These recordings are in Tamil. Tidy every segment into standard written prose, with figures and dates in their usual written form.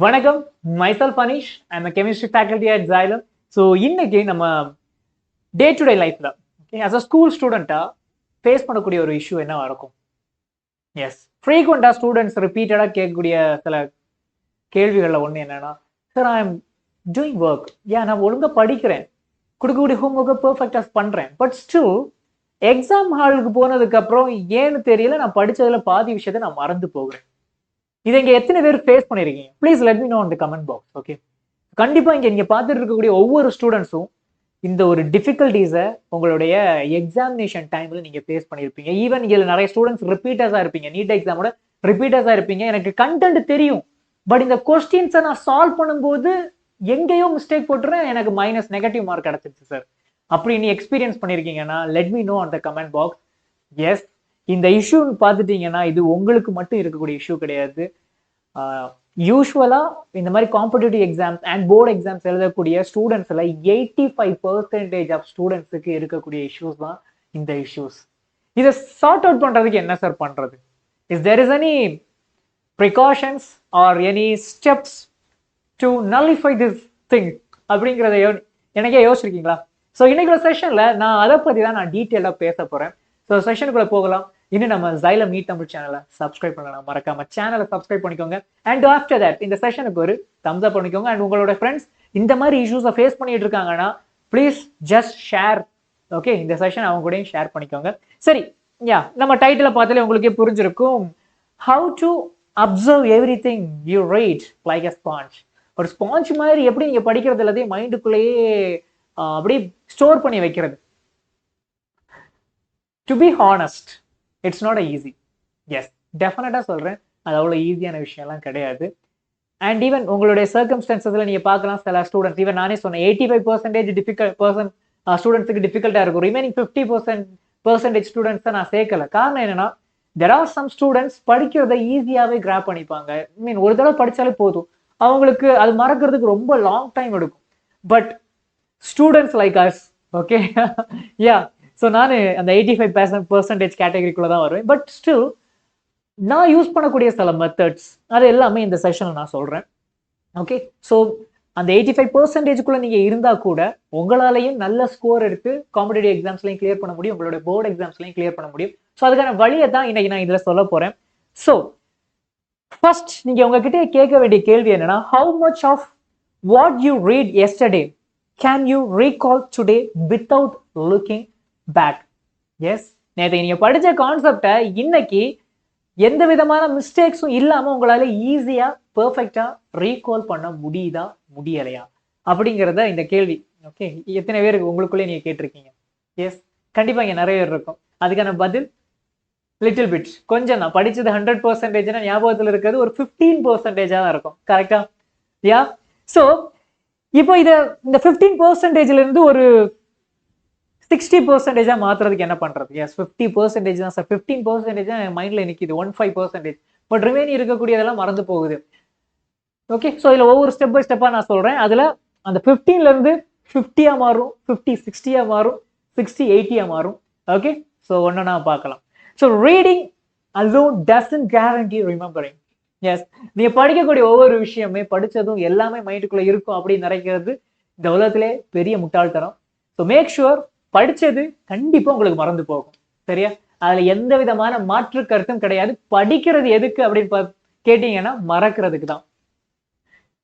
வணக்கம், myself Anish. I'm a chemistry faculty at Xylem. So இன்னைக்கு நம்ம டே டு டே லைஃப்ல as a ஸ்கூல் ஸ்டூடெண்ட்டா ஃபேஸ் பண்ணக்கூடிய ஒரு இஷ்யூ என்ன இருக்கும்? எஸ், ஃப்ரீக்வெண்டா ஸ்டூடெண்ட்ஸ் ரிப்பீட்டடா கேட்கக்கூடிய சில கேள்விகளில் ஒன்று என்னன்னா, sir I am doing work, ஏன் நான் ஒழுங்கா படிக்கிறேன், கொடுக்கக்கூடிய ஹோம் ஒர்க்கை பர்ஃபெக்டாக பண்றேன், பட் ஸ்டில் எக்ஸாம் ஹாலுக்கு போனதுக்கு அப்புறம் ஏன்னு தெரியல, நான் படிச்சதுல பாதி விஷயத்தை நான் மறந்து போகிறேன். இதை இங்க எத்தனை பேர் ஃபேஸ் பண்ணிருக்கீங்க? Please let me know in the comment box. Okay, கண்டிப்பா இங்க நீங்க பார்த்துட்டு இருக்கக்கூடிய ஒவ்வொரு ஸ்டூடெண்ட்ஸும் இந்த ஒரு டிஃபிகல்டிஸை உங்களுடைய எக்ஸாமினேஷன் டைம்ல நீங்க ஃபேஸ் பண்ணியிருப்பீங்க. ஈவன் இதுல நிறைய ஸ்டூடெண்ட்ஸ் ரிப்பீட்டர்ஸா இருப்பீங்க, நீட் எக்ஸாமோட ரிப்பீட்டர்ஸா இருப்பீங்க. எனக்கு கண்டென்ட் தெரியும், பட் இந்த கொஸ்டின்ஸை நான் சால்வ் பண்ணும்போது எங்கேயோ மிஸ்டேக் போட்டுறேன், எனக்கு மைனஸ் நெகட்டிவ் மார்க் கிடைச்சிருச்சு சார். அப்படி நீ எக்ஸ்பீரியன்ஸ் பண்ணிருக்கீங்கன்னா let me know on the comment box. Yes, இந்த இஷ்யூன்னு பார்த்துட்டீங்கன்னா இது உங்களுக்கு மட்டும் இருக்கக்கூடிய இஷ்யூ கிடையாது. யூஸ்வலா இந்த மாதிரி competitive exams and board exams எழுதக்கூடிய ஸ்டூடெண்ட்ஸ்ல 85% ஆஃப் ஸ்டூடெண்ட்ஸுக்கு இருக்கக்கூடிய இஷ்யூஸ் தான் இந்த இஷ்யூஸ். இதை சார்ட் அவுட் பண்றதுக்கு என்ன சார் பண்றது? Is there is any precautions or any steps to nullify this thing அப்படிங்கிறத எனக்கே யோசிச்சிருக்கீங்களா? ஸோ இன்னைக்கு செஷன்ல நான் அதை பத்தி தான் நான் டீட்டெயிலாக பேச போறேன். ஸோ செஷனுக்குள்ள போகலாம். இன்னும் நம்ம Xylem நீட் தமிழ் சேனலை சப்ஸ்கிரைப் பண்ணலாம், மறக்காம சேனலை சப்ஸ்கிரைப் பண்ணிக்கோங்க. அண்ட் ஆஃப்டர் தட் இந்த செஷனுக்கு ஒரு தம்ஸ் அப் பண்ணிக்கோங்க. அண்ட் உங்களோட ஃப்ரெண்ட்ஸ் இந்த மாதிரி இஷ்யூஸை ஃபேஸ் பண்ணிட்டு இருக்காங்கன்னா ப்ளீஸ் ஜஸ்ட் ஷேர். ஓகே, இந்த செஷன் அவங்க கூடயும் ஷேர் பண்ணிக்கோங்க. சரி, நம்ம டைட்டில பார்த்தாலே உங்களுக்கே புரிஞ்சிருக்கும். How to observe every thing you read like a sponge. ஒரு ஸ்பாஞ்ச் மாதிரி எப்படி நீங்க படிக்கிறது எல்லாத்தையும் மைண்டுக்குள்ளேயே அப்படி ஸ்டோர் பண்ணி வைக்கிறது. To be honest, it's not easy. Yes, டெஃபினட்டா சொல்றேன், அது அவ்வளோ ஈஸியான விஷயம்லாம் கிடையாது. அண்ட் ஈவன் உங்களுடைய சர்க்கம்ஸ்டன்சஸ்ல நீங்க பார்க்கலாம், சில ஸ்டூடெண்ட்ஸ், ஈவன் நானே சொன்னேன் 85% ஸ்டூடெண்ட்ஸுக்கு டிஃபிகல்ட்டா இருக்கும். ரிமைனிங் 50% ஸ்டூடெண்ட்ஸ் நான் சேர்க்கல. காரணம் என்னன்னா, தெர் ஆர் சம் ஸ்டூடெண்ட்ஸ் படிக்கிறத ஈஸியாவே கிராப் பண்ணிப்பாங்க. மீன் ஒரு தடவை படிச்சாலே போதும், அவங்களுக்கு அது மறக்கிறதுக்கு ரொம்ப லாங் டைம் எடுக்கும். But students like us, okay, yeah, so நான் அந்த 85% கேட்டகரிக்குள்ள தான் வருவேன். பட் ஸ்டில் நான் யூஸ் பண்ணக்கூடிய சில மெத்தட்ஸ் அது எல்லாமே இந்த செஷனில் நான் சொல்றேன். ஓகே, ஸோ அந்த 85%குள்ள நீங்க இருந்தா கூட உங்களாலையும் நல்ல ஸ்கோர் எடுத்து காம்படிட்டிவ் எக்ஸாம்ஸ்லையும் கிளியர் பண்ண முடியும், உங்களோட போர்டு எக்ஸாம்ஸ்லையும் கிளியர் பண்ண முடியும். ஸோ அதுக்கான வழியை தான் இன்னைக்கு நான் இதுல சொல்ல போறேன். ஸோ ஃபர்ஸ்ட் நீங்க உங்ககிட்ட கேட்க வேண்டிய கேள்வி என்னன்னா, how much of what you read yesterday can you recall today without looking back? Yes, நேற்று நீங்க படிச்ச கான்செப்டை இன்னைக்கு எந்த விதமான மிஸ்டேக்ஸும் இல்லாம உங்களால ஈஸியா பெர்ஃபெக்டா ரீகால் பண்ண முடியுதா முடியலையா அப்படிங்கிறத இந்த கேள்வி. ஓகே, எத்தனை பேருக்கு உங்களுக்குள்ளே நீங்க கேட்டிருக்கீங்க? எஸ், கண்டிப்பா இங்க நிறைய பேர் இருக்கும். அதுக்கான பதில் லிட்டில் பிட், கொஞ்சம் தான். படிச்சது 100% ஞாபகத்தில் இருக்கிறது ஒரு 15% தான் இருக்கும். கரெக்டா? யா, ஸோ இப்போ இந்த 15% இருந்து ஒரு 60% மாத்துறதுக்கு என்ன பண்றது? எஸ், 50% தான் சார். 15% என் மைண்ட்ல நிக்குது, 15%. பட் ரிமைனிங் இருக்கக்கூடியதெல்லாம் மறந்து போகுது. ஓகே, ஸோ இதுல ஒவ்வொரு ஸ்டெப் பை ஸ்டெப்பா நான் சொல்றேன். அதுல அந்த 15ல இருந்து 50 மாறும், 50 60 மாறும், 60 80 மாறும். ஓகே, ஸோ ஒன்னொன்னா பார்க்கலாம். So reading alone doesn't guarantee remembering. Yes, நீங்க படிக்கக்கூடிய ஒவ்வொரு விஷயமே படிச்சதும் எல்லாமே மைண்டுக்குள்ள இருக்கும் அப்படின்னு நினைக்கிறது இந்த உலகத்திலே பெரிய முட்டாள்தனம். ஸோ மேக் ஷுவர் படிச்சது கண்டிப்பா உங்களுக்கு மறந்து போகும். சரியா? அதுல எந்த விதமான மாற்று கருத்தும் கிடையாது. படிக்கிறது எதுக்கு அப்படின்னு கேட்டீங்கன்னா மறக்கிறதுக்கு தான்.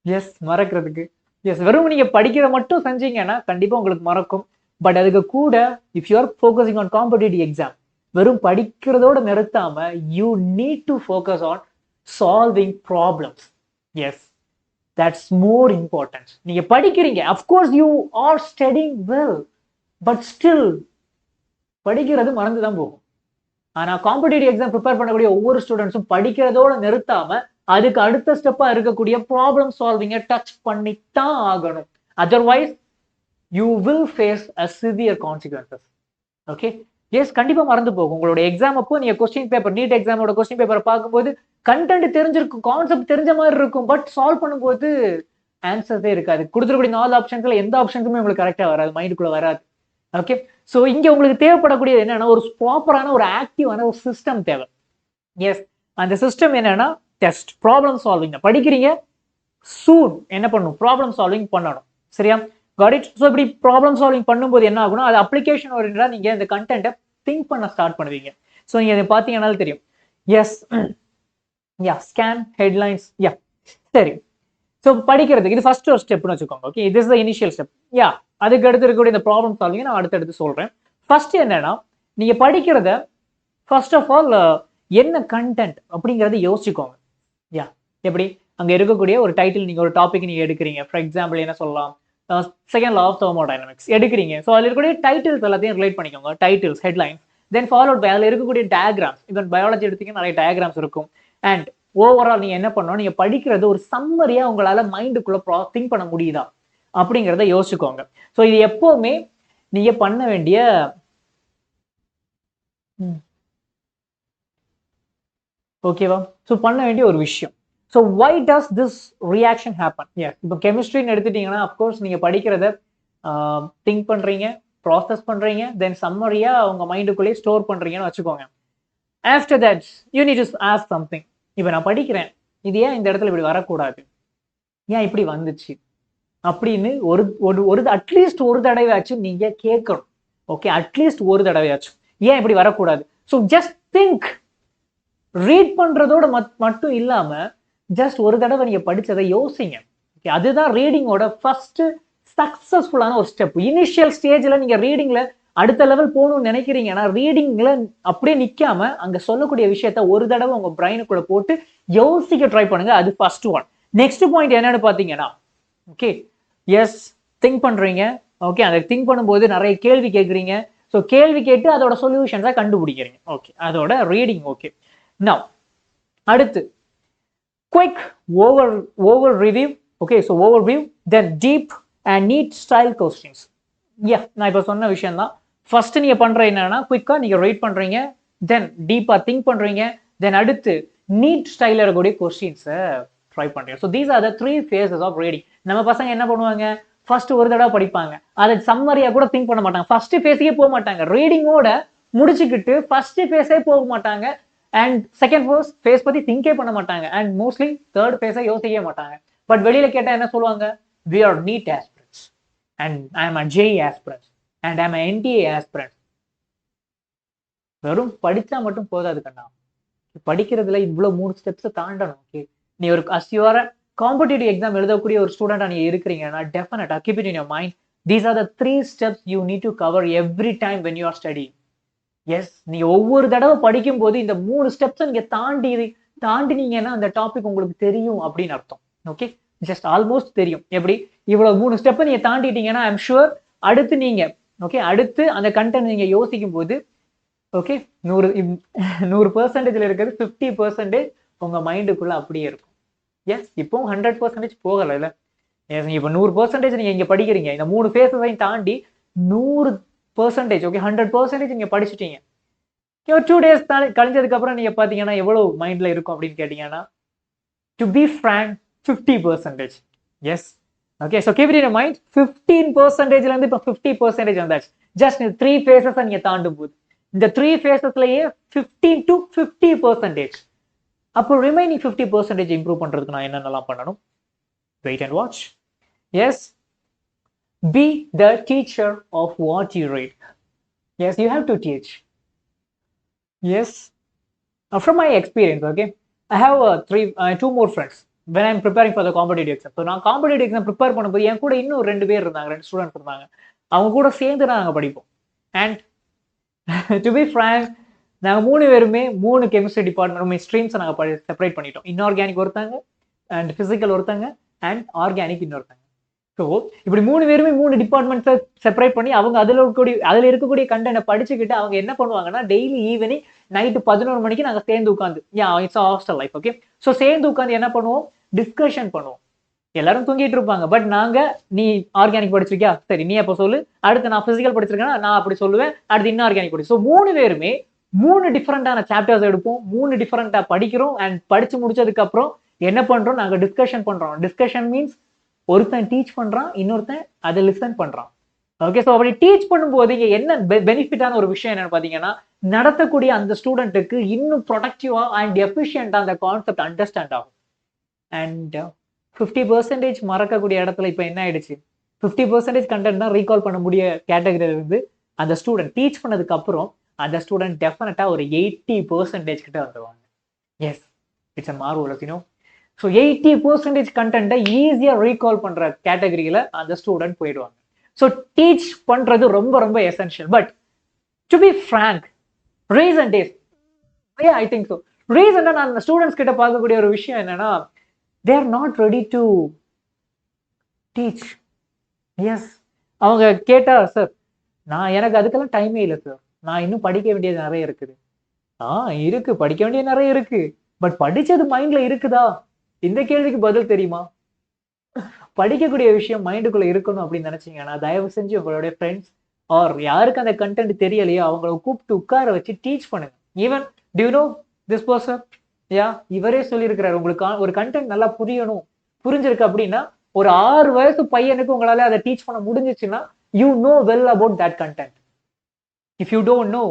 எஸ், மறக்கிறதுக்கு. எஸ், வெறும் நீங்க படிக்கிறத மட்டும் செஞ்சீங்கன்னா கண்டிப்பா உங்களுக்கு மறக்கும். பட் அதுக்கு கூட if you are focusing on competitive exam, வெறும் படிக்கிறதோட நிறுத்தாம you need to focus on solving problems. Yes, that's more important. நீங்க படிக்கிறீங்க, of course you are studying well, but still படிக்கிறது மறந்துதான் போகும். ஆனா காம்படிட்டிவ் எக்ஸாம் ப்ரிப்பேர் பண்ணக்கூடிய ஒவ்வொரு ஸ்டூடெண்ட்ஸும் படிக்கிறதோட நிறுத்தாம அதுக்கு அடுத்த ஸ்டெப்பா இருக்கக்கூடிய ப்ராப்ளம் சால்விங்கை டச் பண்ணித்தான் ஆகணும். Otherwise you will face a severe consequences. Okay, yes, கண்டிப்பா மறந்து போகும். உங்களோட எக்ஸாம் அப்போ நீங்க கொஸ்டின் பேப்பர், நீட் எக்ஸாமோட கொஸ்டின் பேப்பரை பார்க்கும்போது கண்டென்ட் தெரிஞ்சிருக்கும், கான்செப்ட் தெரிஞ்ச மாதிரி இருக்கும், பட் சால்வ் பண்ணும்போது ஆன்சர்ஸே இருக்காது. கொடுத்துருக்கூடிய 4 ஆப்ஷன்ஸ்ல எந்த ஆப்ஷன்ஸுமே உங்களுக்கு கரெக்டா வராது, மைண்டுக்குள்ள வராது. ஓகே, ஸோ இங்க உங்களுக்கு தேவைப்படக்கூடியது என்னன்னா ஒரு ப்ராப்பரான ஒரு ஆக்டிவான ஒரு சிஸ்டம் தேவை. எஸ், அந்த சிஸ்டம் என்னன்னா டெஸ்ட், ப்ராப்ளம் சால்விங். படிக்கிறீங்க, சூன் என்ன பண்ணணும், ப்ராப்ளம் சால்விங் பண்ணணும். சரியா, காட் இட். ஸோ இப்படி ப்ராப்ளம் சால்விங் பண்ணும்போது என்ன ஆகும்னா, அது அப்ளிகேஷன் ஓரியன்டா நீங்க இந்த கண்டென்ட்டை திங்க் பண்ண ஸ்டார்ட் பண்ணுவீங்க. ஸோ நீங்க இதை பார்த்தீங்கன்னாலும் தெரியும். எஸ், யா, ஸ்கேன் ஹெட்லைன்ஸ், யா, சரி. ஸோ படிக்கிறதுக்கு இது ஃபர்ஸ்ட் ஒரு ஸ்டெப்னு வச்சுக்கோங்க. ஓகே, இது இஸ் த இனிஷியல் ஸ்டெப். யா, அதுக்கு அடுத்து இருக்கக்கூடிய இந்த ப்ராப்ளம் சால்விங் நான் அடுத்தடுத்து சொல்றேன். ஃபர்ஸ்ட் என்னன்னா, நீங்க படிக்கிறத ஃபர்ஸ்ட் ஆஃப் ஆல் என்ன கண்டென்ட் அப்படிங்கறத யோசிச்சுக்கோங்க. யா, எப்படி அங்க இருக்கக்கூடிய ஒரு டைட்டில், நீங்க ஒரு டாபிக் நீங்க எடுக்கிறீங்க. ஃபார் எக்ஸாம்பிள் என்ன சொல்லலாம், செகண்ட் லா ஆஃப் தெர்மோடைனமிக்ஸ் எடுக்கிறீங்க. ஸோ அதில் இருக்கக்கூடிய டைட்டில்ஸ் எல்லாத்தையும் ரிலேட் பண்ணிக்கோங்க. Titles, headlines, then followed by அதில் இருக்கக்கூடிய டயக்ராம்ஸ். இப்போ பயாலஜி எடுத்தீங்கன்னா நிறைய டயக்ராம்ஸ் இருக்கும். அண்ட் ஓவரால் நீங்க என்ன பண்ணணும், நீங்க படிக்கிறது ஒரு சம்மரியா உங்களால மைண்டுக்குள்ள திங்க் பண்ண முடியுதா அப்படிங்கிறத யோசிச்சுக்கோங்க. ஸோ இது எப்பவுமே நீங்க பண்ண வேண்டிய ஓகேவா, ஸோ பண்ண வேண்டிய ஒரு விஷயம். So why does this reaction happen? இப்போ கெமிஸ்ட்ரின்னு எடுத்துட்டீங்கன்னா அப்கோர்ஸ் நீங்க படிக்கிறத திங்க் பண்றீங்க, ப்ராசஸ் பண்றீங்க, தென் சம்மரியா உங்க மைண்டுக்குள்ளேயே ஸ்டோர் பண்றீங்கன்னு வச்சுக்கோங்க. After that you need to ask something. இப்போ நான் படிக்கிறேன், இது ஏன் இந்த இடத்துல இப்படி வரக்கூடாது, ஏன் இப்படி வந்துச்சு அப்படின்னு ஒரு அட்லீஸ்ட் ஒரு தடவையாச்சும் நீங்க கேட்கணும். ஓகே, அட்லீஸ்ட் ஒரு தடவையாச்சும் ஏன் இப்படி வரக்கூடாது. So just think. ரீட் பண்றதோட மட்டும் இல்லாம ஜஸ்ட் ஒரு தடவை நீங்க படிச்சதை யோசிங்க. ஓகே, அதுதான் ரீடிங்கோட ஃபர்ஸ்ட் சக்சஸ்ஃபுல்லான ஒரு ஸ்டெப். இனிஷியல் ஸ்டேஜ்ல நீங்க ரீடிங்ல அடுத்த லெவல் போகணும்னு நினைக்கிறீங்கன்னா ரீடிங்ல அப்படியே நிக்காம அங்க சொல்லக்கூடிய விஷயத்த ஒரு தடவை உங்க பிரைனுக்குள்ள போட்டு யோசிக்க ட்ரை பண்ணுங்க. அது ஃபர்ஸ்ட் ஒன். நெக்ஸ்ட் பாயிண்ட் என்னன்னு பாத்தீங்கன்னா, ஓகே, எஸ், திங்க் பண்றீங்க. ஓகே, அதை திங்க் பண்ணும்போது நிறைய கேள்வி கேட்குறீங்க. ஸோ கேள்வி கேட்டு அதோட சொல்யூஷன்ஸை கண்டுபிடிக்கிறீங்க. ஓகே, அதோட ரீடிங். ஓகே, நவ் அடுத்து quick overview. Okay, so overview, then deep and NEET style questions. நான் இப்போ சொன்ன விஷயம் தான். ஃபர்ஸ்ட் நீங்க பண்ற என்னன்னா, குயிக்கா நீங்க ரீட் பண்றீங்க, தென் டீப்பா திங்க் பண்றீங்க, தென் அடுத்து நீட் ஸ்டைல இருக்கக்கூடிய கொஸ்டின்ஸை ட்ரை பண்றீங்க. So these are the 3 phases of reading. நம்ம பசங்க என்ன பண்ணுவாங்க, ஃபர்ஸ்ட் ஒரு தடவை படிப்பாங்க, அதை சம்மரியா கூட திங்க் பண்ண மாட்டாங்க, ஃபர்ஸ்ட் ஃபேஸுக்கே போக மாட்டாங்க, ரீடிங்கோட முடிச்சுக்கிட்டு ஃபர்ஸ்ட் ஃபேஸே போக மாட்டாங்க, அண்ட் செகண்ட் ஃபேஸ் பத்தி திங்கே பண்ண மாட்டாங்க, அண்ட் மோஸ்ட்லி தேர்ட் ஃபேஸை யோசிக்கவே மாட்டாங்க. பட் வெளியில கேட்டா என்ன சொல்லுவாங்க, we are NEET aspirants and I am a JEE aspirant and I am a NTA aspirant. வெறும் படிச்சா மட்டும் போதாது கண்ணா, படிக்கிறதுல இவ்வளவு 3 ஸ்டெப்ஸ் தாண்டணும். ஓகே, நீ ஒரு அஸ்யூர காம்படிட்டிவ் எக்ஸாம் எழுதக்கூடிய ஒரு ஸ்டூடெண்டா நீங்க இருக்கிறீங்கன்னா டெஃபினட்டா keep it in your mind. These are the 3 steps you need to cover every time when you are studying. Yes, நீங்க ஒவ்வொரு தடவை படிக்கும் போது இந்த 3 ஸ்டெப்ஸ் நீங்க தாண்டினீங்கன்னா அந்த டாபிக் உங்களுக்கு தெரியும் அப்படின்னு அர்த்தம். ஓகே, ஜஸ்ட் ஆல்மோஸ்ட் தெரியும். எப்படி இவ்வளவு 3 ஸ்டெப் நீங்க தாண்டிட்டீங்கன்னா ஐம் ஷுர் அடுத்து நீங்க ஓகே அடுத்து அந்த கண்டென்ட் நீங்க யோசிக்கும் போது ஓகே 100% இருக்கிறது 50% உங்க மைண்டுக்குள்ள அப்படியே இருக்கும். எஸ், இப்போ 100% போகல இல்ல. இப்ப 100% நீங்க இங்க படிக்கிறீங்க, இந்த 3 ஃபேஸையும் தாண்டி 100% ஓகே 100% நீங்க படிச்சுட்டீங்க. 2 days கழிஞ்சதுக்கு அப்புறம் நீங்க பாத்தீங்கன்னா எவ்வளவு மைண்ட்ல இருக்கும் அப்படின்னு கேட்டீங்கன்னா, to be frank 50%. Yes, okay, so keep it in mind. 15%ல இருந்து இப்போ 50% வந்தாச்சு. ஜஸ்ட் 3 phases நீங்க தாண்டும் போது இந்த 3 phasesலயே 15 to 50%. அப்போ ரிமைனிங் 50% இம்ப்ரூவ் பண்றதுக்கு நான் என்னென்னலாம் பண்ணணும்? Wait and watch. Yes, be the teacher of what you read. Yes, you have to teach. Yes, from my experience, okay, I have 2 more friends when I'm preparing for the competitive exam. So நான் காம்படிட்டிவ் எக்ஸாம் ப்ரிப்பேர் பண்ணும்போது என் கூட இன்னும் 2 பேர் இருந்தாங்க, 2 ஸ்டூடெண்ட்ஸ் இருந்தாங்க. அவங்க கூட சேர்ந்து நாங்கள் படிப்போம். அண்ட் டு பி ஃப்ராங்க், நாங்கள் 3 பேருமே 3 கெமிஸ்ட்ரி டிபார்ட்மெண்ட் ஸ்ட்ரீம்ஸை நாங்கள் செப்பரேட் பண்ணிட்டோம். இன்ஆர்கானிக் ஒருத்தாங்க, அண்ட் பிசிக்கல் ஒருத்தாங்க, அண்ட் ஆர்கானிக் இன்னொருத்தாங்க. ஸோ இப்படி 3 பேருமே 3 டிபார்ட்மெண்ட்ஸை செப்பரேட் பண்ணி அவங்க அதில் இருக்கக்கூடிய கண்டென்ட்டை படிச்சுக்கிட்டு அவங்க என்ன பண்ணுவாங்கன்னா டெய்லி ஈவினிங் நைட்டு 11 மணிக்கு நாங்கள் சேர்ந்து உட்காந்து, it's hostel life. Okay, so சேர்ந்து உட்காந்து என்ன பண்ணுவோம், டிஸ்கஷன் பண்ணுவோம். எல்லாரும் தூங்கிட்டு இருப்பாங்க, பட் நாங்க நீ ஆர்கானிக் படிச்சிருக்கியா, சரி நீ அப்போ சொல்லு, அடுத்து நான் பிசிக்கல் படிச்சிருக்கேன்னா நான் அப்படி சொல்லுவேன், அடுத்து இன்ஆர்கானிக் படிச்சு. ஸோ 3 பேருமே 3 டிஃப்ரெண்டான சாப்டர்ஸ் எடுப்போம், 3 டிஃப்ரெண்டா படிக்கிறோம். அண்ட் படிச்சு முடிச்சதுக்கு அப்புறம் என்ன பண்றோம், நாங்க டிஸ்கஷன் பண்றோம். டிஸ்கஷன் மீன்ஸ் ஒருத்தன் டீச் பண்றான், இன்னொருத்தன் அதை லிசன் பண்றான். ஓகே, ஸோ அப்படி டீச் பண்ணும்போது இங்க என்ன பெனிஃபிட்டான ஒரு விஷயம் என்னன்னு பாத்தீங்கன்னா, நடத்தக்கூடிய அந்த ஸ்டூடெண்ட்டுக்கு இன்னும் ப்ரொடக்டிவா அண்ட் எஃபிஷியன்டா அந்த கான்செப்ட் அண்டர்ஸ்டாண்ட் ஆகும். அண்ட் 50% மறக்கக்கூடிய இடத்துல இப்போ என்ன ஆயிடுச்சு, 50% கண்டென்ட் தான் ரீகால் பண்ண முடிய கேட்டகரியில இருந்து அந்த ஸ்டூடெண்ட் டீச் பண்ணதுக்கு அப்புறம் அந்த ஸ்டூடெண்ட் டெஃபினட்டா ஒரு 80% கிட்ட வந்துருவாங்க. Yes, it's a marvellous you know. So 80% கண்டென்ட்டை ஈஸியாக ரீகால் பண்ற கேட்டகரியில அந்த ஸ்டூடெண்ட் போயிடுவாங்க. ஸோ டீச் பண்றது ரொம்ப ரொம்ப essential. But to be frank, recent days I think so ரீசெண்டாக நான் அந்த ஸ்டூடெண்ட்ஸ் கிட்ட பார்க்கக்கூடிய ஒரு விஷயம் என்னன்னா, they are not ready to teach. Yes, அவங்க கேட்டா, சார் எனக்கு அதுக்கெல்லாம் டைமே இல்லை சார், நான் இன்னும் படிக்க வேண்டியது நிறைய இருக்குது. இருக்கு, படிக்க வேண்டியது நிறைய இருக்கு, பட் படிச்சது மைண்ட்ல இருக்குதா? இந்த கேள்விக்கு பதில் தெரியுமா? படிக்கக்கூடிய விஷயம் மைண்டுக்குள்ள இருக்கணும் அப்படின்னு நினைச்சீங்கன்னா தயவு செஞ்சு உங்களுடைய ஃப்ரெண்ட்ஸ் ஆர் யாருக்கு அந்த கண்டென்ட் தெரியலையோ அவங்கள கூப்பிட்டு உட்கார வச்சு டீச் பண்ணுங்க. Even to you know this person, இவரே சொல்லியிருக்கிறாரு, உங்களுக்கு ஒரு கண்டென்ட் நல்லா புரிஞ்சிருக்கு அப்படின்னா ஒரு 6 வயசு பையனுக்கு உங்களால அதை டீச் பண்ண முடிஞ்சிச்சுன்னா you know well about that content. If you don't know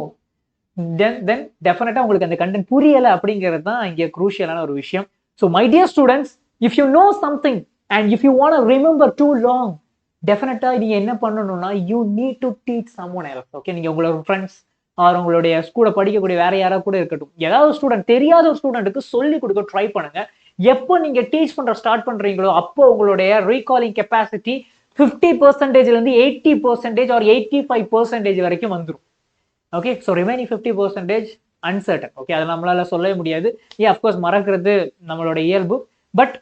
then டெஃபினட்டா உங்களுக்கு அந்த கண்டென்ட் புரியல அப்படிங்கிறது தான் இங்கே குரூஷியலான ஒரு விஷயம். So my dear students, if you know something and if you want remember too long, டெஃபினட்டா நீங்க என்ன பண்ணணும்னா you need to teach someone else. Okay, நீங்க உங்களோட ஃப்ரெண்ட்ஸ் ஆர் உங்களுடைய ஸ்கூலை படிக்கக்கூடிய வேற யாராவது கூட இருக்கட்டும், ஏதாவது ஸ்டூடெண்ட் தெரியாத ஒரு ஸ்டூடெண்ட்டுக்கு சொல்லி கொடுக்க ட்ரை பண்ணுங்க. எப்போ நீங்க டீச் பண்ற ஸ்டார்ட் பண்றீங்களோ அப்போ உங்களுடைய ரீகாலிங் கெப்பாசிட்டி 50%ல 80% ஆர் 85% வரைக்கும் வந்துடும். Okay, so remaining 50% uncertain. Okay, அதை நம்மளால சொல்லவே முடியாது. அப்கோர்ஸ் மறக்கிறது நம்மளோட இயல்பு, பட்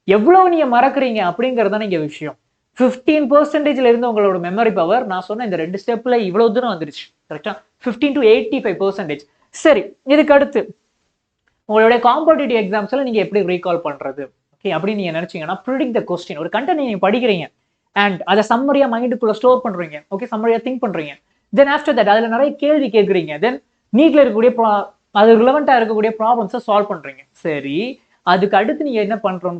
எவ்வளவு நீங்க மறக்கிறீங்க அப்படிங்கிறது தான் இங்க விஷயம். 15%ல இருந்து உங்களோட மெமரி பவர் நான் சொன்ன இந்த 2 ஸ்டெப்ல இவ்வளவு தூரம் வந்துருச்சு. கரெக்டா? 15 to 85%. சரி, இதுக்கு அடுத்து உங்களுடைய காம்படிட்டிவ் எக்ஸாம்ஸ்ல நீங்க எப்படி ரீகால் பண்றது ஓகே அப்படின்னு நீங்க நினைச்சீங்கன்னா, ப்ரிடிக்ட் த கொஸ்டின். ஒரு கண்டென்ட் நீங்க படிக்கிறீங்க அண்ட் அதை சம்மரியா மைண்டுக்குள்ள ஸ்டோர் பண்றீங்க. ஓகே, சம்மரியா திங்க் பண்றீங்க. தென் ஆஃப்டர் தட் அதுல நிறைய கேள்வி கேட்குறீங்க. தென் நீட்ல இருக்கக்கூடிய அது ரிலவெண்டா இருக்கக்கூடிய ப்ராப்ளம்ஸை சால்வ் பண்றீங்க. சரி, அதுக்கு அடுத்து நீங்க என்ன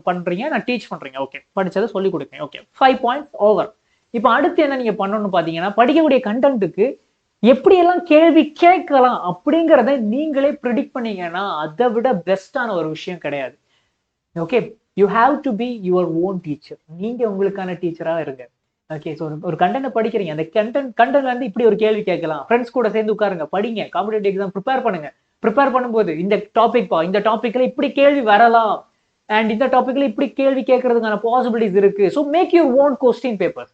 பண்றீங்க? நான் டீச் பண்றீங்க. ஓகே, படிச்சதை சொல்லி கொடுங்க. Okay, 5 points over. இப்போ அடுத்து என்ன நீங்க பண்ணணும்னு பாத்தீங்கன்னா, படிக்கக்கூடிய கண்டென்ட்டுக்கு எப்படியெல்லாம் கேள்வி கேட்கலாம் அப்படிங்கிறத நீங்களே ப்ரிடிக்ட் பண்ணீங்கன்னா அதை விட பெஸ்டான ஒரு விஷயம் கிடையாது. Okay, you have to be your own teacher. நீங்க உங்களுக்கான டீச்சரா இருங்க. ஓகே, ஸோ ஒரு கண்டென்ட் படிக்கிறீங்க, அந்த கண்டென்ட்ல இருந்து இப்படி ஒரு கேள்வி கேட்கலாம். ஃப்ரெண்ட்ஸ் கூட சேர்ந்து உட்காருங்க, படிங்க, காம்படிட்டிவ் எக்ஸாம் ப்ரிப்பேர் பண்ணுங்க. ப்ரிப்பேர் பண்ணும்போது இந்த டாபிக்ல இப்படி கேள்வி வரலாம் அண்ட் இந்த டாபிக்ல இப்படி கேள்வி கேட்கறதுக்கான பாசிபிலிட்டிஸ் இருக்கு. So make your own question paper.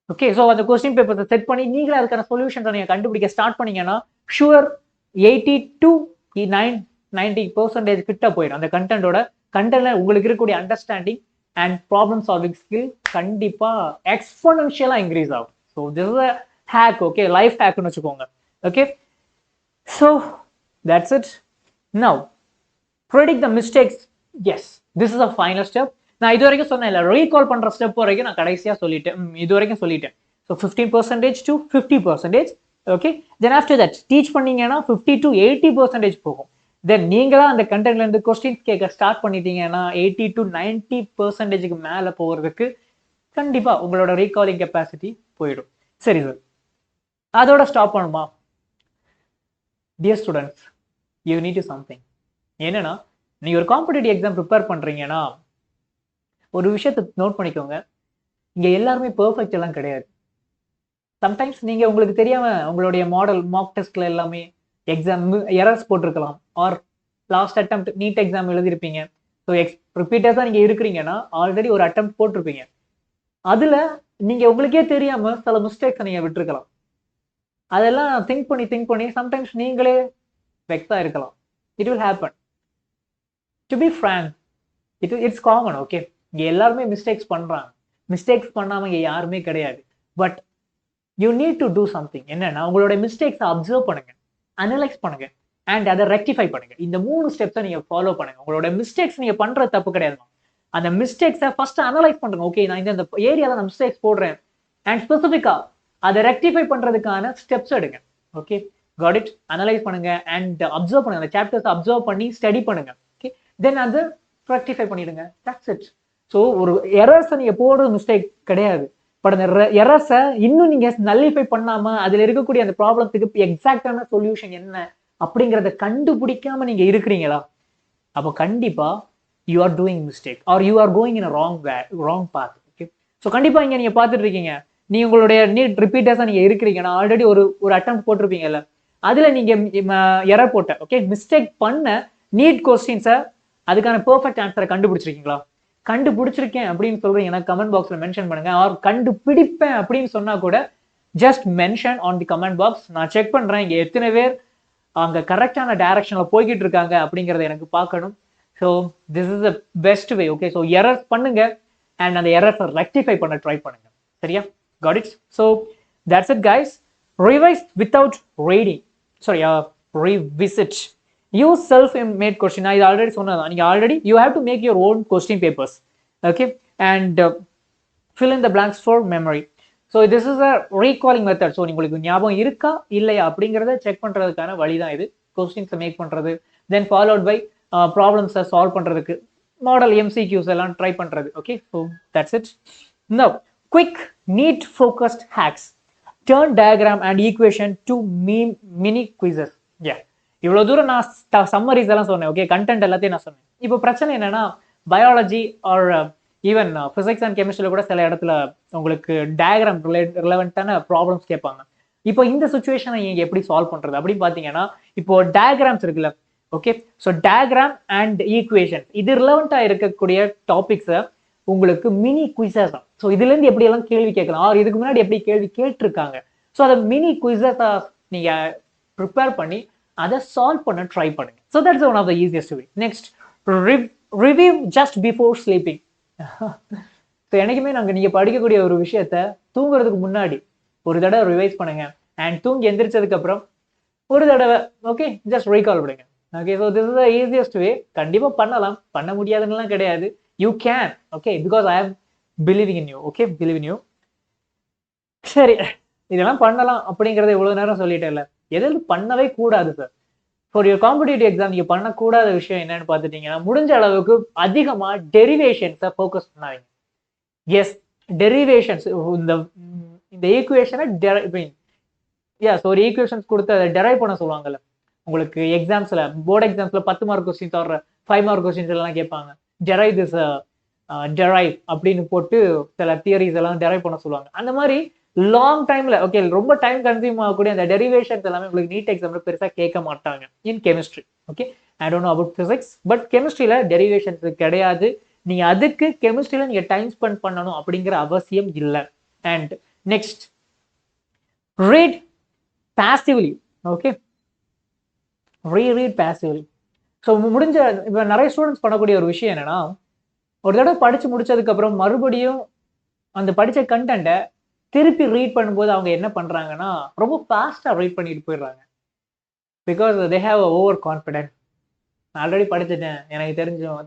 Okay, so அந்த கொஸ்டின் பேப்பரை செட் பண்ணி நீங்களே அதுக்கான சொல்யூஷன்ஸை நீங்க கண்டுபிடிக்க ஸ்டார்ட் பண்ணீங்கன்னா ஷுவர் 80 to 90% கிட்ட போயிடும். அந்த கண்டென்ட்ல உங்களுக்கு இருக்கக்கூடிய understanding and problem solving skill கண்டிப்பா எக்ஸ்போனென்ஷியலா இன்க்ரீஸ் ஆகும். So this is a hack. Okay, life ஹேக்னு வச்சுக்கோங்க. Okay, so that's it. Now predict the mistakes. Yes, this is a final step. நான் இது வரைக்கும் சொன்னேன் இல்லை, ரீகால் பண்ற ஸ்டெப் வரைக்கும் நான் கடைசியா சொல்லிட்டேன். இது வரைக்கும் சொல்லிட்டேன். So 15% to 50%. Okay, then after that teach பண்ணீங்கன்னா 50 to 80% போகும். தென் நீங்களா அந்த கண்டென்ட்ல இருந்து கொஸ்டின்ஸ் கேட்க ஸ்டார்ட் பண்ணிட்டீங்கன்னா 80 to 90% மேல போகிறதுக்கு கண்டிப்பா உங்களோட ரீகாலிங் கெப்பாசிட்டி போயிடும். சரி சார், அதோட ஸ்டாப் பண்ணுமா? Dear students, you need to something. என்னன்னா, நீங்க ஒரு காம்படிட்டிவ் எக்ஸாம் ப்ரிப்பேர் பண்றீங்கன்னா ஒரு விஷயத்தை நோட் பண்ணிக்கோங்க, இங்க எல்லாருமே பெர்ஃபெக்ட் எல்லாம் கிடையாது. சம்டைம்ஸ் நீங்க உங்களுக்கு தெரியாம உங்களுடைய மாக் டெஸ்ட்ல எல்லாமே எக்ஸாம் எரர்ஸ் போட்டிருக்கலாம். Or last attempt NEET exam எழுதிருப்பீங்க. ஸோ ரிப்பீட்டர்ஸா நீங்க இருக்கிறீங்கன்னா ஆல்ரெடி ஒரு அட்டெம்ப்ட் போட்டிருப்பீங்க. அதுல நீங்க உங்களுக்கே தெரியாம சில மிஸ்டேக்ஸை நீங்க விட்டுருக்கலாம். அதெல்லாம் திங்க் பண்ணி சம்டைம்ஸ் நீங்களே வெக்ஸா இருக்கலாம். It will happen. To be frank, it's common. Okay, இங்க எல்லாருமே மிஸ்டேக்ஸ் பண்றாங்க. மிஸ்டேக்ஸ் பண்ணாம இங்க யாருமே கிடையாது. But you need to do something. என்னன்னா, உங்களோட மிஸ்டேக்ஸை அப்சர்வ் பண்ணுங்க, அனலைஸ் பண்ணுங்க அண்ட் அதை ரெக்டிஃபை பண்ணுங்க. இந்த 3 ஸ்டெப்ஸை நீங்க ஃபாலோ பண்ணுங்க. உங்களோட மிஸ்டேக்ஸ் நீங்க பண்ற தப்பு கிடையாது. அந்த மிஸ்டேக்ஸை ஃபர்ஸ்ட் அனலைஸ் பண்ணுங்க. ஓகே, நான் இந்த ஏரியால நான் மிஸ்டேக்ஸ் போடுறேன் அண்ட் ஸ்பெசிஃபிக்கா அதை ரெக்டிஃபை பண்றதுக்கான ஸ்டெப்ஸ் எடுங்க. Okay, got it. அனலைஸ் பண்ணுங்க அண்ட் அப்சர்வ் பண்ணுங்க. அந்த சாப்டர்ஸ் அப்சர்வ் பண்ணி ஸ்டடி பண்ணுங்க. ஓகே, தென் அதை ரெக்டிஃபை பண்ணிடுங்க. That's it. ஸோ ஒரு எரர்ஸை நீங்க போடுறது மிஸ்டேக் கிடையாது. பட் அந்த எரர்ஸை இன்னும் நீங்க நல்லிஃபை பண்ணாம அதுல இருக்கக்கூடிய அந்த ப்ராப்ளத்துக்கு எக்ஸாக்டான சொல்யூஷன் என்ன அப்படிங்கிறத கண்டுபிடிக்காம நீங்க இருக்கிறீங்களா, அப்போ கண்டிப்பா you are doing mistake or you are going in wrong path. Okay, so கண்டிப்பா இங்க நீங்க பார்த்துட்டு இருக்கீங்க, நீ உங்களுடைய நீட் ரிப்பீட்டர்ஸா நீங்க இருக்கிறீங்கன்னா ஆல்ரெடி ஒரு அட்டம் போட்டிருப்பீங்கல்ல, அதுல நீங்க எரர் போட்ட ஓகே மிஸ்டேக் பண்ண நீட் கொஸ்டின்ஸை அதுக்கான பெர்ஃபெக்ட் ஆன்சரை கண்டுபிடிச்சிருக்கீங்களா? கண்டுபிடிச்சிருக்கேன் அப்படின்னு சொல்றீங்கன்னா கமெண்ட் பாக்ஸ்ல மென்ஷன் பண்ணுங்க. ஆர் கண்டுபிடிப்பேன் அப்படின்னு சொன்னா கூட just mention on the comment box. நான் செக் பண்றேன் இங்க எத்தனை பேர் அங்க கரெக்டான டைரக்ஷன்ல போய்கிட்டு இருக்காங்க அப்படிங்கறத எனக்கு பார்க்கணும். So this is the best way. Okay, so errors பண்ணுங்க அண்ட் அந்த எரர்ஸை ரெக்டிஃபை பண்ண ட்ரை பண்ணுங்க. சரியா? Got it. So that's it guys. Revise without reading, sorry revisit. Use self made question. நான் இது ஆல்ரெடி சொன்னதான். நீங்க already you have to make your own question papers. Okay, and fill in the blanks for memory. So this is a recalling method. So உங்களுக்கு ஞாபகம் இருக்கா இல்லையா அப்படிங்கிறத செக் பண்றதுக்கான வழி தான் இது. கொஸ்டின்ஸை மேக் பண்றது, தென் ஃபாலோட் பை ப்ராப்ளம்ஸை சால்வ் பண்றதுக்கு மாடல் எம்சிக்யூஸ் எல்லாம் ட்ரை பண்றது. Okay, so that's it. Now quick NEET focused hacks. Turn diagram and equation to mini quizzes. இவ்வளவு தூரம் நான் சம்மரிஸ் எல்லாம் சொன்னேன். ஓகே, கண்டென்ட் எல்லாத்தையும் நான் சொன்னேன். இப்போ பிரச்சனை என்னன்னா biology or even physics and கெமிஸ்ட்ரியில கூட சில இடத்துல உங்களுக்கு டயக்ராம் ரிலவெண்டான ப்ராப்ளம்ஸ் கேட்பாங்க. இப்போ இந்த சுச்சுவேஷனை நீங்க எப்படி சால்வ் பண்றது அப்படின்னு பாத்தீங்கன்னா, இப்போ டயக்ராம்ஸ் இருக்குல்ல, okay, so diagram and equation இது ரிலவெண்டா இருக்கக்கூடிய டாபிக்ஸை உங்களுக்கு மினி குவிசஸ் தான். ஸோ இதுல இருந்து எப்படி எல்லாம் கேள்வி கேட்கலாம், ஆர் இதுக்கு முன்னாடி எப்படி கேள்வி கேட்டிருக்காங்க, ஸோ அதை மினி குவிசஸா நீங்க ப்ரிப்பேர் பண்ணி அதை சால்வ் பண்ண ட்ரை பண்ணுங்க. So that's one of the easiest way. Next, review just before sleeping. So என்னைக்குமே நீங்க படிக்கக்கூடிய ஒரு விஷயத்த தூங்குறதுக்கு முன்னாடி ஒரு தடவை ரிவைஸ் பண்ணுங்க. அண்ட் தூங்கி எந்திரிச்சதுக்கு அப்புறம் ஒரு தடவை ஓகே ஜஸ்ட் ரீகால் பண்ணுங்க. Okay, so this is the easiest way. கண்டிப்பா பண்ணலாம், பண்ண முடியாதுன்னுலாம் கிடையாது. You can. Okay, because I am believing in you. Okay, believe in you. சரி, இதெல்லாம் பண்ணலாம் அப்படிங்கறத இவ்வளவு நேரம் சொல்லிட்டேன்ல, எதில் பண்ணவே கூடாது sir for your competitive exam நீங்க பண்ணக்கூடாத விஷயம் என்னன்னு பார்த்துட்டீங்கன்னா, முடிஞ்ச அளவுக்கு அதிகமா டெரிவேஷன்ஸை ஃபோக்கஸ் பண்ணாதீங்க. எஸ், டெரிவேஷன்ஸ், இந்த ஈக்குவேஷனை ஒரு ஈக்குவேஷன்ஸ் கொடுத்து அதை டெரைவ் பண்ண சொல்லுவாங்கல்ல. உங்களுக்கு எக்ஸாம்ஸ்ல போர்டு எக்ஸாம்ஸ்ல 10 மார்க் கொஸ்டின்ஸ் வர்ற 5 மார்க் கொஸ்டின்ஸ் எல்லாம் கேட்பாங்க. டெரைவ் அப்படின்னு போட்டு சில தியரிஸ் எல்லாம் டெரைவ் பண்ண சொல்லுவாங்க. அந்த மாதிரி லாங் டைம்ல ஓகே ரொம்ப டைம் கன்சியூம் ஆகக்கூடிய அந்த டெரிவேஷன்ஸ் எல்லாமே உங்களுக்கு நீட் எக்ஸாம்ல பெருசா கேட்க மாட்டாங்க in chemistry. Okay, I don't know about physics, but கெமிஸ்ட்ரியில டெரிவேஷன்ஸ் கிடையாது. நீங்க அதுக்கு கெமிஸ்ட்ரியில நீங்க டைம் ஸ்பெண்ட் பண்ணணும் அப்படிங்கிற அவசியம் இல்லை. And next, read passively. Okay, read passively. So முடிஞ்ச இப்போ நிறைய ஸ்டூடெண்ட்ஸ் பண்ணக்கூடிய ஒரு விஷயம் என்னன்னா, ஒரு தடவை படிச்சு முடிச்சதுக்கு அப்புறம் மறுபடியும் அந்த படிச்ச கண்டென்ட்டை திருப்பி ரீட் பண்ணும்போது அவங்க என்ன பண்றாங்கன்னா ரொம்ப ஃபாஸ்டா ரீட் பண்ணிட்டு போயிடுறாங்க. Because they have over confident. Already படிச்சுட்டேன், எனக்கு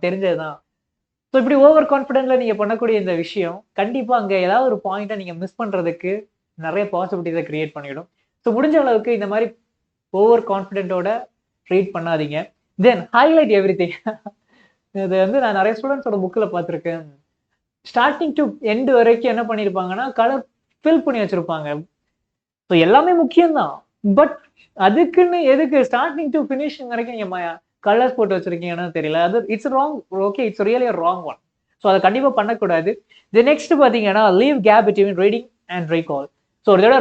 தெரிஞ்சதுதான். ஸோ இப்படி ஓவர் கான்ஃபிடென்ட்ல நீங்க பண்ணக்கூடிய இந்த விஷயம் கண்டிப்பா அங்க ஏதாவது ஒரு பாயிண்ட்டை நீங்க மிஸ் பண்றதுக்கு நிறைய பாசிபிலிட்டிஸை கிரியேட் பண்ணிடும். ஸோ முடிஞ்ச அளவுக்கு இந்த மாதிரி ஓவர் கான்ஃபிடென்ட்டோட ரீட் பண்ணாதீங்க. தென் ஹைலைட் எவ்ரி திங். இது நான் நிறைய ஸ்டூடெண்ட்ஸோட புக்கில் பார்த்துருக்கேன். ஸ்டார்டிங் டு எண்டு வரைக்கும் என்ன பண்ணியிருப்பாங்கன்னா கலர் ஃபில் பண்ணி வச்சிருப்பாங்க. ஸோ எல்லாமே முக்கியம்தான், பட் அதுக்குன்னு எதுக்கு ஸ்டார்டிங் டு ஃபினிஷிங் வரைக்கும் நீங்க கலர்ஸ் போட்டு வச்சிருக்கீங்கன்னு தெரியல. அது it's wrong. Okay, it's really wrong one. So அதை கண்டிப்பாக பண்ணக்கூடாது. தி நெக்ஸ்ட் பார்த்தீங்கன்னா leave gap between reading and recall. So ஒரு தடவை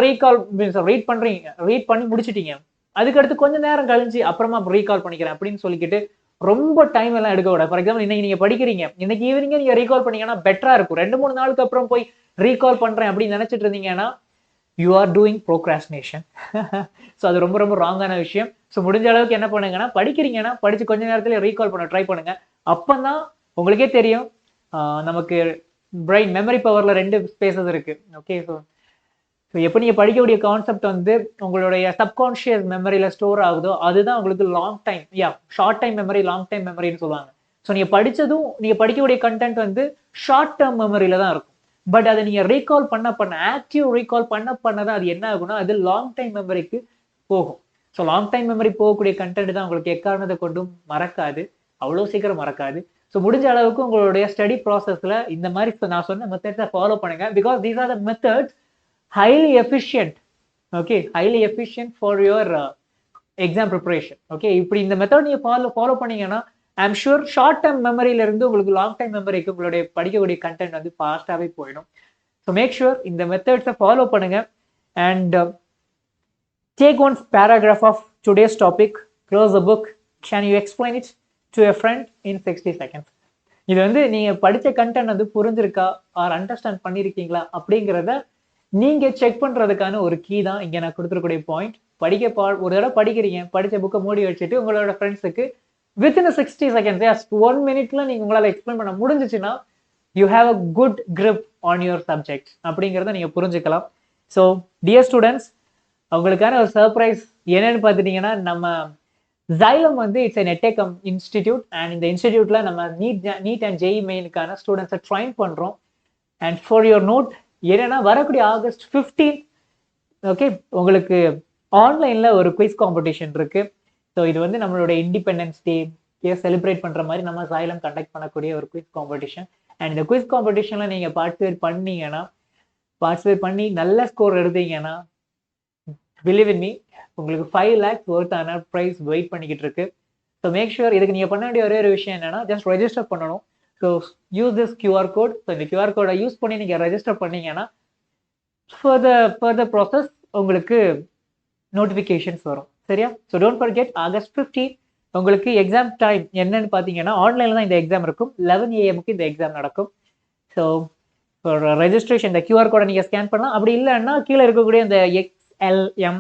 ரீட் பண்றீங்க, ரீட் பண்ணி முடிச்சிட்டீங்க, அதுக்கடுத்து கொஞ்சம் நேரம் கழிஞ்சு அப்புறமா ரீகால் பண்ணிக்கிறேன் அப்படின்னு சொல்லிக்கிட்டு ரொம்ப டைம் எல்லாம் எடுக்க விட. ஃபார் எக்ஸாம்பிள் இன்னைக்கு நீங்க படிக்கிறீங்க, இன்னைக்கு ஈவினிங் நீங்க ரீகால் பண்ணீங்கன்னா பெட்டரா இருக்கும். 2-3 நாளுக்கு அப்புறம் போய் ரீகால் பண்றேன் அப்படின்னு நினைச்சிட்டு இருந்தீங்கன்னா you are doing procrastination. So அது ரொம்ப ரொம்ப ராங்கான விஷயம். ஸோ முடிஞ்ச அளவுக்கு என்ன பண்ணுங்கன்னா, படிக்கிறீங்கன்னா படிச்சு கொஞ்ச நேரத்துல ரீகால் பண்ண ட்ரை பண்ணுங்க. அப்பதான் உங்களுக்கே தெரியும் நமக்கு பிரெயின் மெமரி பவர்ல 2 ஸ்பேசஸ் இருக்கு. ஓகே, ஸோ எப்போ நீங்க படிக்கக்கூடிய கான்செப்ட் உங்களுடைய சப்கான்ஷியஸ் மெமரியில ஸ்டோர் ஆகுதோ அதுதான் உங்களுக்கு long time, short time memory, long time மெமரின்னு சொல்லுவாங்க. ஸோ நீங்க படிக்கக்கூடிய கண்டென்ட் ஷார்ட் டேர்ம் மெமரியில தான் இருக்கும். பட் அதை நீங்க ரீகால் பண்ண ஆக்டிவ் ரீகால் பண்ணதான் அது என்ன ஆகும்னா அது லாங் டைம் மெமரிக்கு போகும். ஸோ லாங் டைம் மெமரி போகக்கூடிய கண்டென்ட் தான் உங்களுக்கு எக்காரணத்தை கொண்டும் மறக்காது, அவ்வளோ சீக்கிரம் மறக்காது. ஸோ முடிஞ்ச அளவுக்கு உங்களுடைய ஸ்டடி ப்ராசஸ்ல இந்த மாதிரி நான் சொன்ன மெத்தட்ஸை ஃபாலோ பண்ணுங்க. Because these are the methods highly efficient. Okay, highly efficient for your exam preparation. Okay, இப்படி இந்த மெத்தட் நீங்க ஃபாலோ பண்ணீங்கன்னா ஐம் ஷூர் ஷார்ட் டைம் மெமரியிலிருந்து உங்களுக்கு லாங் டைம் மெமரிக்கு உங்களுடைய படிக்கக்கூடிய கண்டென்ட் வந்து ஃபாஸ்ட்டாகவே போயிடும். ஸோ மேக் ஷூர் இந்த மெத்தட்ஸை ஃபாலோ பண்ணுங்க and take one paragraph of today's topic, close the book, can you explain it to a friend in 60 seconds. இது வந்து நீங்க படிச்ச கண்டென்ட் வந்து புரிஞ்சிருக்கா ஆர் அண்டர்ஸ்டாண்ட் பண்ணிருக்கீங்களா அப்படிங்கிறத நீங்க செக் பண்றதுக்கான ஒரு கீ தான் இங்க நான் கொடுத்துருக்கூடிய பாயிண்ட். ஒரு தடவை படிக்கிறீங்க, படிச்ச புக்கை மூடி வச்சுட்டு உங்களோட ஃப்ரெண்ட்ஸுக்கு வித்தின் 60 செகண்ட்ஸ் ஜஸ்ட் 1 மினிட்ல நீங்க உங்களால எக்ஸ்பிளைன் பண்ண முடிஞ்சிச்சுன்னா you have a good grip on your subject அப்படிங்கிறத நீங்க புரிஞ்சுக்கலாம். ஸோ டியர் ஸ்டூடெண்ட்ஸ், அவங்களுக்கான ஒரு சர்ப்ரைஸ் என்னன்னு பார்த்துட்டீங்கன்னா, நம்ம Xylem வந்து it's an EdTech institute and இந்த இன்ஸ்டிடியூட்ல நம்ம நீட் அண்ட் ஜெஇ மெயினுக்கான ஸ்டூடெண்ட்ஸை ட்ரைன் பண்றோம். அண்ட் ஃபார் யுவர் நோட் என்னன்னா, வரக்கூடிய ஆகஸ்ட் 15 ஓகே உங்களுக்கு ஆன்லைன்ல ஒரு குவிஸ் காம்படிஷன் இருக்கு. ஸோ இது வந்து நம்மளோட இண்டிபெண்டன்ஸ் டே செலிப்ரேட் பண்ற மாதிரி நம்ம Xylem கண்டக்ட் பண்ணக்கூடிய ஒரு குவிஸ் காம்படிஷன். அண்ட் இந்த குவிஸ் காம்படிஷன்ல நீங்க பார்ட்டிசிபேட் பண்ணி நல்ல ஸ்கோர் எடுத்தீங்கன்னா, பிலீவ் இன் மீ, உங்களுக்கு 5 lakhs worth ஆன ப்ரைஸ் வெயிட் பண்ணிக்கிட்டு இருக்கு. ஸோ மேக் ஷூர் இதுக்கு நீங்கள் பண்ண வேண்டிய ஒரே ஒரு விஷயம் என்னன்னா, ஜஸ்ட் ரெஜிஸ்டர் பண்ணணும். So use this QR code. So இந்த கியூஆர் கோடை யூஸ் பண்ணி நீங்கள் ரெஜிஸ்டர் பண்ணீங்கன்னா ஃபர்தர் ப்ராசஸ் உங்களுக்கு நோட்டிஃபிகேஷன்ஸ் வரும். சரியா? ஸோ டோன்ட் ஃபர்கெட், ஆகஸ்ட் 15 உங்களுக்கு எக்ஸாம் டைம் என்னன்னு பார்த்தீங்கன்னா, ஆன்லைனில் தான் இந்த எக்ஸாம் இருக்கும். 11 AM இந்த எக்ஸாம் நடக்கும். ஸோ ரெஜிஸ்ட்ரேஷன் இந்த கியூஆர் கோடை நீங்கள் ஸ்கேன் பண்ணலாம். அப்படி இல்லைன்னா கீழே இருக்கக்கூடிய இந்த XLM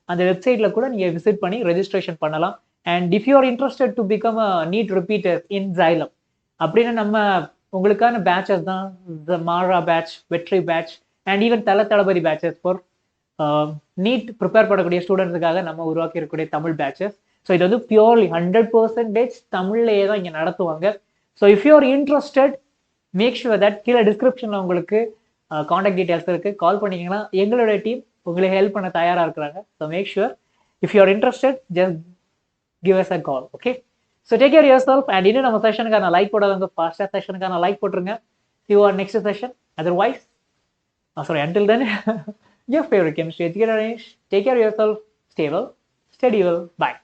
அந்த வெப்சைட்ல கூட நீங்க விசிட் பண்ணி ரெஜிஸ்ட்ரேஷன் பண்ணலாம். And if you are interested to become a NEET repeater in Xylem அப்படின்னு நம்ம உங்களுக்கான பேட்சஸ் தான் Maara batch, Vetri batch and even Thalapathy batches for NEET prepare பண்ணக்கூடிய ஸ்டூடெண்ட்ஸுக்காக நம்ம உருவாக்கி இருக்கக்கூடிய தமிழ் பேட்சஸ். ஸோ இது வந்து பியூர்லி 100% தமிழ்லேயே தான் இங்கே நடத்துவாங்க. So if you are interested, make sure that கீழே டிஸ்கிரிப்ஷனில் உங்களுக்கு காண்டாக்ட் டீடைல்ஸ் இருக்குது. கால் பண்ணிங்கன்னா எங்களோட டீம் உங்களுக்கு ஹெல்ப் பண்ண தயாராக இருக்கிறாங்க. So make sure if you are interested, just give us a call. Okay, so take care yourself. And இன்னும் நம்ம செஷனுக்கான லைக் போடாதவங்க ஃபாஸ்ட்டாக செஷனுக்கான லைக் போட்டுருங்க. See you our next session. Otherwise until then, your favorite chemistry educator, take care of yourself, stay well, steady well, bye.